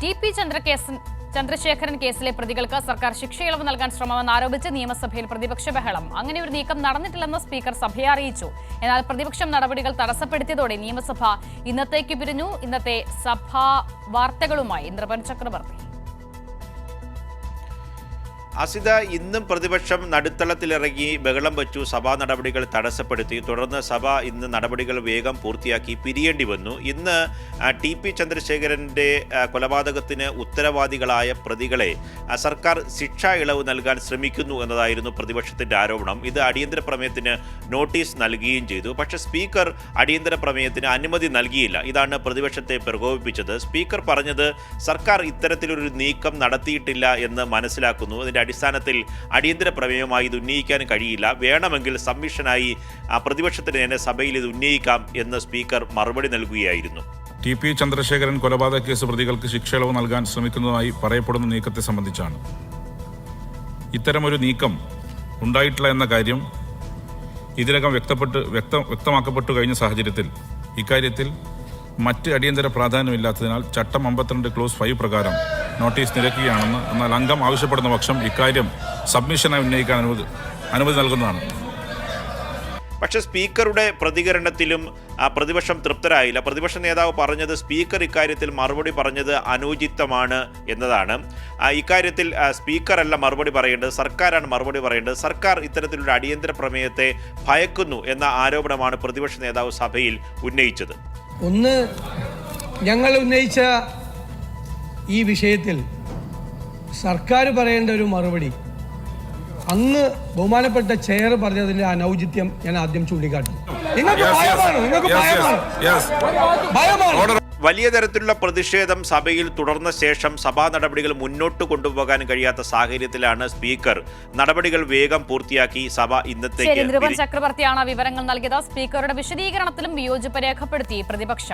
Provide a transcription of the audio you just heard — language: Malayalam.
ടി.പി. ചന്ദ്രശേഖരൻ കേസിലെ പ്രതികൾക്ക് സർക്കാർ ശിക്ഷയിളവ് നൽകാൻ ശ്രമമെന്ന് ആരോപിച്ച് നിയമസഭയിൽ പ്രതിപക്ഷ ബഹളം. അങ്ങനെ ഒരു നീക്കം നടന്നിട്ടില്ലെന്ന് സ്പീക്കർ സഭയെ അറിയിച്ചു. എന്നാൽ പ്രതിപക്ഷം നടപടികൾ തടസ്സപ്പെടുത്തിയതോടെ നിയമസഭ ഇന്നത്തേക്ക് പിരിഞ്ഞു. ഇന്നത്തെ സഭാ വാർത്തകളുമായി ഇന്ദ്രപൻ ചക്രവർത്തി. അസിത, ഇന്നും പ്രതിപക്ഷം നടുത്തളത്തിലിറങ്ങി ബഹളം വച്ചു, സഭാ നടപടികൾ തടസ്സപ്പെടുത്തി. തുടർന്ന് സഭ ഇന്ന് നടപടികൾ വേഗം പൂർത്തിയാക്കി പിരിയേണ്ടി വന്നു. ഇന്ന് ടി.പി. ചന്ദ്രശേഖരൻ്റെ കൊലപാതകത്തിന് ഉത്തരവാദികളായ പ്രതികളെ സർക്കാർ ശിക്ഷാ ഇളവ് നൽകാൻ ശ്രമിക്കുന്നു എന്നതായിരുന്നു പ്രതിപക്ഷത്തിൻ്റെ ആരോപണം. ഇത് അടിയന്തര പ്രമേയത്തിന് നോട്ടീസ് നൽകുകയും ചെയ്തു. പക്ഷേ സ്പീക്കർ അടിയന്തര പ്രമേയത്തിന് അനുമതി നൽകിയില്ല. ഇതാണ് പ്രതിപക്ഷത്തെ പ്രകോപിപ്പിച്ചത്. സ്പീക്കർ പറഞ്ഞത് സർക്കാർ ഇത്തരത്തിലൊരു നീക്കം നടത്തിയിട്ടില്ല എന്ന് മനസ്സിലാക്കുന്നു. അതിൻ്റെ അടിസ്ഥാനത്തിൽ അടിയന്തര പ്രമേയമായി ഇത് ഉന്നയിക്കാൻ കഴിയില്ല. വേണമെങ്കിൽ സബ്മിഷനായി പ്രതിപക്ഷത്തിന് തന്നെ സഭയിൽ ഇത് ഉന്നയിക്കാം എന്ന് സ്പീക്കർ മറുപടി നൽകുകയായിരുന്നു. ടി.പി. ചന്ദ്രശേഖരൻ കൊലപാതക കേസ് പ്രതികൾക്ക് ശിക്ഷയിളവ് നൽകാൻ ശ്രമിക്കുന്നതായി പറയപ്പെടുന്ന നീക്കത്തെ സംബന്ധിച്ചാണ്. ഇത്തരമൊരു നീക്കം ഉണ്ടായിട്ടില്ല എന്ന കാര്യം ഇതിനകം വ്യക്തമാക്കപ്പെട്ടു കഴിഞ്ഞ സാഹചര്യത്തിൽ ഇക്കാര്യത്തിൽ മറ്റ് അടിയന്തര പ്രാധാന്യമില്ലാത്തതിനാൽ ചട്ടം 52 ക്ലോസ് 5 പ്രകാരം നോട്ടീസ് നിരക്കുകയാണെന്ന്, എന്നാൽ അംഗം ആവശ്യപ്പെടുന്ന പക്ഷം ഇക്കാര്യം സബ്മിഷനായി ഉന്നയിക്കാൻ അനുമതി നൽകുന്നതാണ്. പക്ഷേ സ്പീക്കറുടെ പ്രതികരണത്തിലും പ്രതിപക്ഷം തൃപ്തരായില്ല. പ്രതിപക്ഷ നേതാവ് പറഞ്ഞത് സ്പീക്കർ ഇക്കാര്യത്തിൽ മറുപടി പറഞ്ഞത് അനുചിതമാണ് എന്നതാണ്. ഇക്കാര്യത്തിൽ സ്പീക്കറല്ല മറുപടി പറയേണ്ടത്, സർക്കാരാണ് മറുപടി പറയേണ്ടത്. സർക്കാർ ഇത്തരത്തിലുള്ള അടിയന്തര പ്രമേയത്തെ ഭയക്കുന്നു എന്ന ആരോപണമാണ് പ്രതിപക്ഷ നേതാവ് സഭയിൽ ഉന്നയിച്ചത്. ഒന്ന്, ഞങ്ങൾ ഉന്നയിച്ച ഈ വിഷയത്തിൽ സർക്കാർ പറയേണ്ട ഒരു മറുപടി അങ്ങ് ബഹുമാനപ്പെട്ട ചെയർ പറഞ്ഞതിന്റെ അനൗചിത്യം ഞാൻ ആദ്യം ചൂണ്ടിക്കാട്ടി. നിങ്ങൾക്ക് ഭയമാണ്. വലിയ തരത്തിലുള്ള പ്രതിഷേധം സഭയിൽ തുടർന്ന ശേഷം സഭാ നടപടികൾ മുന്നോട്ട് കൊണ്ടുപോകാൻ കഴിയാത്ത സാഹചര്യത്തിലാണ് സ്പീക്കർ നടപടികൾ വേഗം പൂർത്തിയാക്കി സഭ ഇന്നത്തേക്ക്. ചക്രവർത്തിയാണ് വിവരങ്ങൾ നൽകിയത്. സ്പീക്കറുടെ വിശദീകരണത്തിലും വിയോജിപ്പ് രേഖപ്പെടുത്തി പ്രതിപക്ഷം.